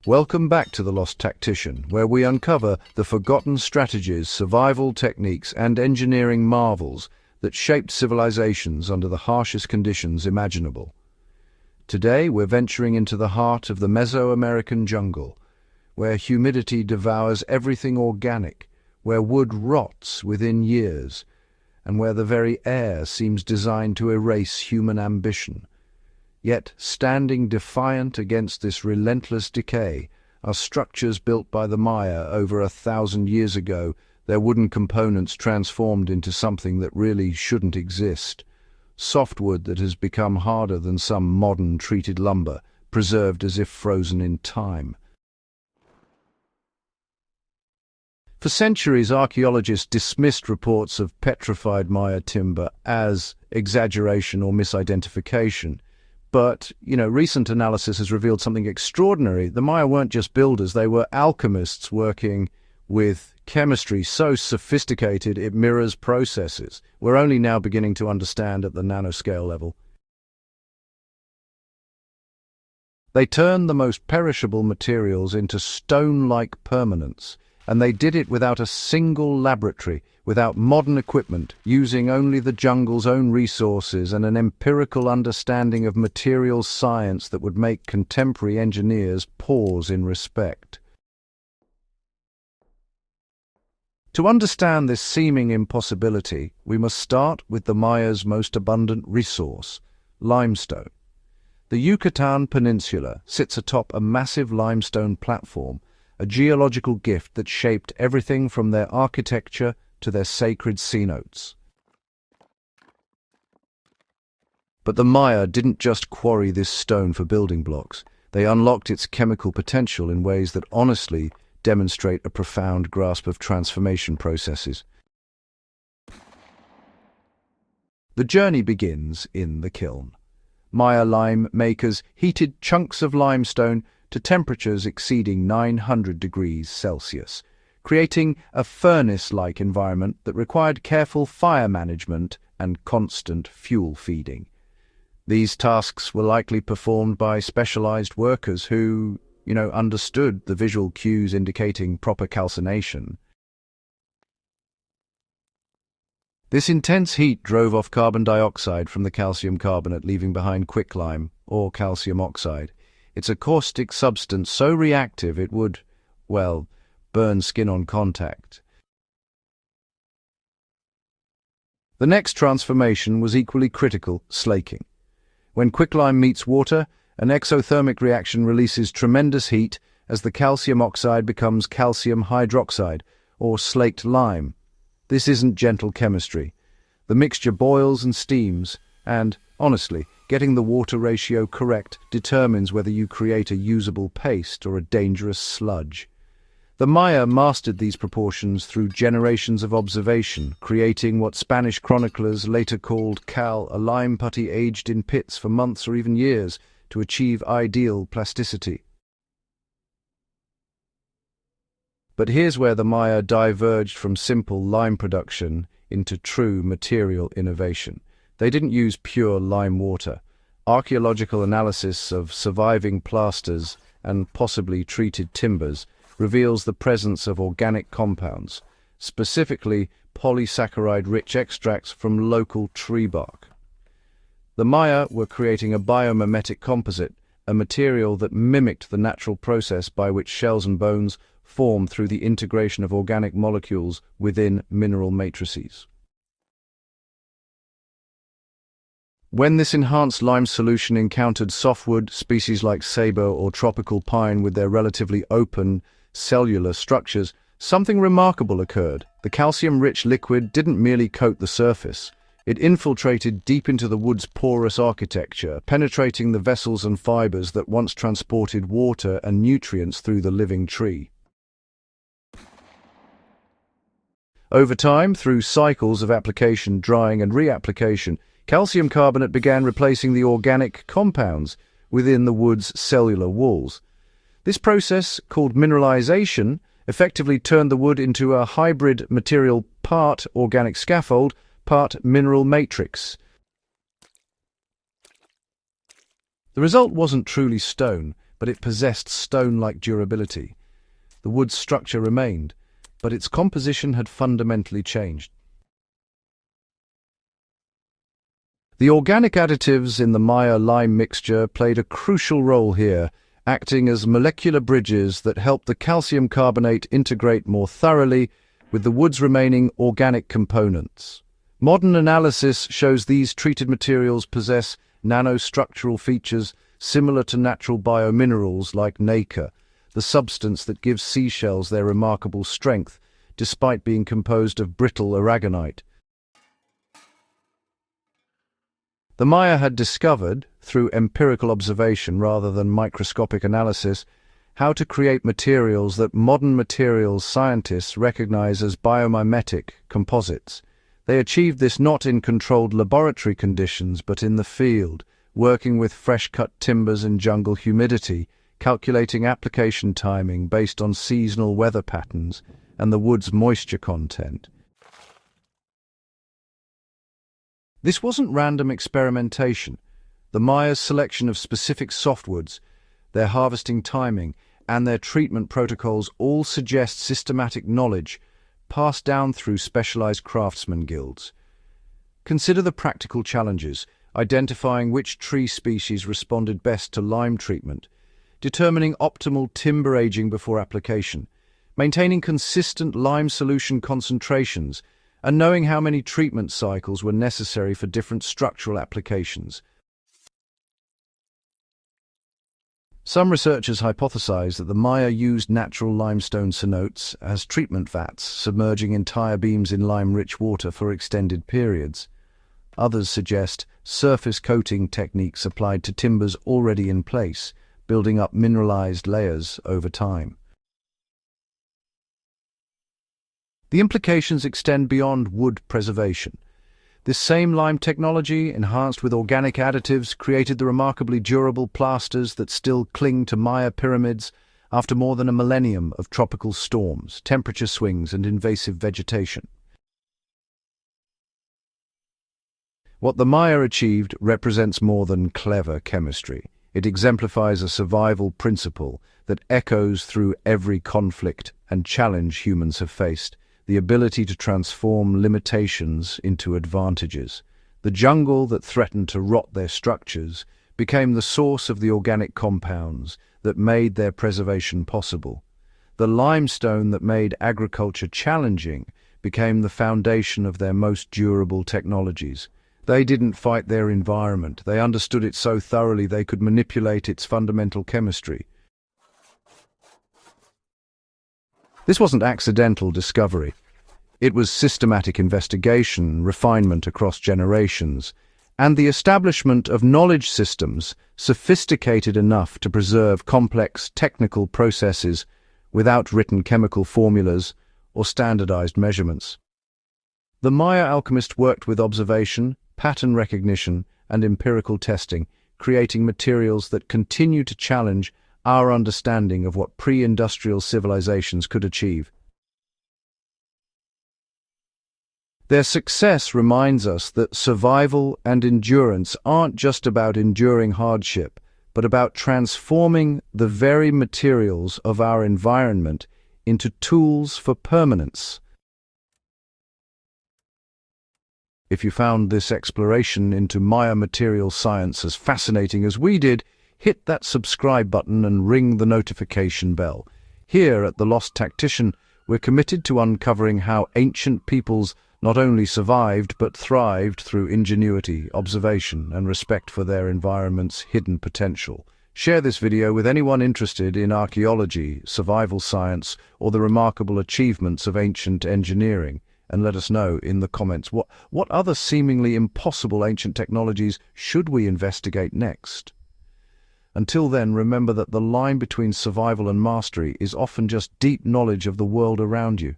Welcome back to The Lost Tactician, where we uncover the forgotten strategies, survival techniques, and engineering marvels that shaped civilizations under the harshest conditions imaginable. Today, we're venturing into the heart of the Mesoamerican jungle, where humidity devours everything organic, where wood rots within years, and where the very air seems designed to erase human ambition. Yet, standing defiant against this relentless decay, are structures built by the Maya over 1,000 years ago, their wooden components transformed into something that really shouldn't exist. Softwood that has become harder than some modern treated lumber, preserved as if frozen in time. For centuries, archaeologists dismissed reports of petrified Maya timber as exaggeration or misidentification. But, recent analysis has revealed something extraordinary. The Maya weren't just builders, they were alchemists working with chemistry so sophisticated it mirrors processes we're only now beginning to understand at the nanoscale level. They turned the most perishable materials into stone-like permanence, and they did it without a single laboratory, without modern equipment, using only the jungle's own resources and an empirical understanding of materials science that would make contemporary engineers pause in respect. To understand this seeming impossibility, we must start with the Maya's most abundant resource, limestone. The Yucatan Peninsula sits atop a massive limestone platform, a geological gift that shaped everything from their architecture to their sacred cenotes. But the Maya didn't just quarry this stone for building blocks. They unlocked its chemical potential in ways that honestly demonstrate a profound grasp of transformation processes. The journey begins in the kiln. Maya lime makers heated chunks of limestone to temperatures exceeding 900 degrees Celsius, creating a furnace-like environment that required careful fire management and constant fuel feeding. These tasks were likely performed by specialized workers who, understood the visual cues indicating proper calcination. This intense heat drove off carbon dioxide from the calcium carbonate, leaving behind quicklime, or calcium oxide. It's a caustic substance so reactive it would, burn skin on contact. The next transformation was equally critical, slaking. When quicklime meets water, an exothermic reaction releases tremendous heat as the calcium oxide becomes calcium hydroxide, or slaked lime. This isn't gentle chemistry. The mixture boils and steams, and, honestly, getting the water ratio correct determines whether you create a usable paste or a dangerous sludge. The Maya mastered these proportions through generations of observation, creating what Spanish chroniclers later called cal, a lime putty aged in pits for months or even years to achieve ideal plasticity. But here's where the Maya diverged from simple lime production into true material innovation. They didn't use pure lime water. Archaeological analysis of surviving plasters and possibly treated timbers reveals the presence of organic compounds, specifically polysaccharide-rich extracts from local tree bark. The Maya were creating a biomimetic composite, a material that mimicked the natural process by which shells and bones form through the integration of organic molecules within mineral matrices. When this enhanced lime solution encountered softwood, species like sabor or tropical pine with their relatively open, cellular structures, something remarkable occurred. The calcium-rich liquid didn't merely coat the surface. It infiltrated deep into the wood's porous architecture, penetrating the vessels and fibers that once transported water and nutrients through the living tree. Over time, through cycles of application, drying, and reapplication, calcium carbonate began replacing the organic compounds within the wood's cellular walls. This process, called mineralization, effectively turned the wood into a hybrid material, part organic scaffold, part mineral matrix. The result wasn't truly stone, but it possessed stone-like durability. The wood's structure remained, but its composition had fundamentally changed. The organic additives in the Maya lime mixture played a crucial role here, acting as molecular bridges that helped the calcium carbonate integrate more thoroughly with the wood's remaining organic components. Modern analysis shows these treated materials possess nanostructural features similar to natural biominerals like nacre, the substance that gives seashells their remarkable strength, despite being composed of brittle aragonite. The Maya had discovered, through empirical observation rather than microscopic analysis, how to create materials that modern materials scientists recognize as biomimetic composites. They achieved this not in controlled laboratory conditions but in the field, working with fresh-cut timbers and jungle humidity, calculating application timing based on seasonal weather patterns and the wood's moisture content. This wasn't random experimentation. The Maya's selection of specific softwoods, their harvesting timing, and their treatment protocols all suggest systematic knowledge passed down through specialized craftsman guilds. Consider the practical challenges: identifying which tree species responded best to lime treatment, determining optimal timber aging before application, maintaining consistent lime solution concentrations, and knowing how many treatment cycles were necessary for different structural applications. Some researchers hypothesize that the Maya used natural limestone cenotes as treatment vats, submerging entire beams in lime-rich water for extended periods. Others suggest surface coating techniques applied to timbers already in place, building up mineralized layers over time. The implications extend beyond wood preservation. This same lime technology, enhanced with organic additives, created the remarkably durable plasters that still cling to Maya pyramids after more than a millennium of tropical storms, temperature swings, and invasive vegetation. What the Maya achieved represents more than clever chemistry. It exemplifies a survival principle that echoes through every conflict and challenge humans have faced: the ability to transform limitations into advantages. The jungle that threatened to rot their structures became the source of the organic compounds that made their preservation possible. The limestone that made agriculture challenging became the foundation of their most durable technologies. They didn't fight their environment. They understood it so thoroughly they could manipulate its fundamental chemistry. This wasn't accidental discovery. It was systematic investigation, refinement across generations, and the establishment of knowledge systems sophisticated enough to preserve complex technical processes without written chemical formulas or standardized measurements. The Maya alchemists worked with observation, pattern recognition, and empirical testing, creating materials that continue to challenge our understanding of what pre-industrial civilizations could achieve. Their success reminds us that survival and endurance aren't just about enduring hardship, but about transforming the very materials of our environment into tools for permanence. If you found this exploration into Maya material science as fascinating as we did, hit that subscribe button and ring the notification bell. Here at The Lost Tactician, we're committed to uncovering how ancient peoples not only survived but thrived through ingenuity, observation, and respect for their environment's hidden potential. Share this video with anyone interested in archaeology, survival science, or the remarkable achievements of ancient engineering, and let us know in the comments what other seemingly impossible ancient technologies should we investigate next. Until then, remember that the line between survival and mastery is often just deep knowledge of the world around you.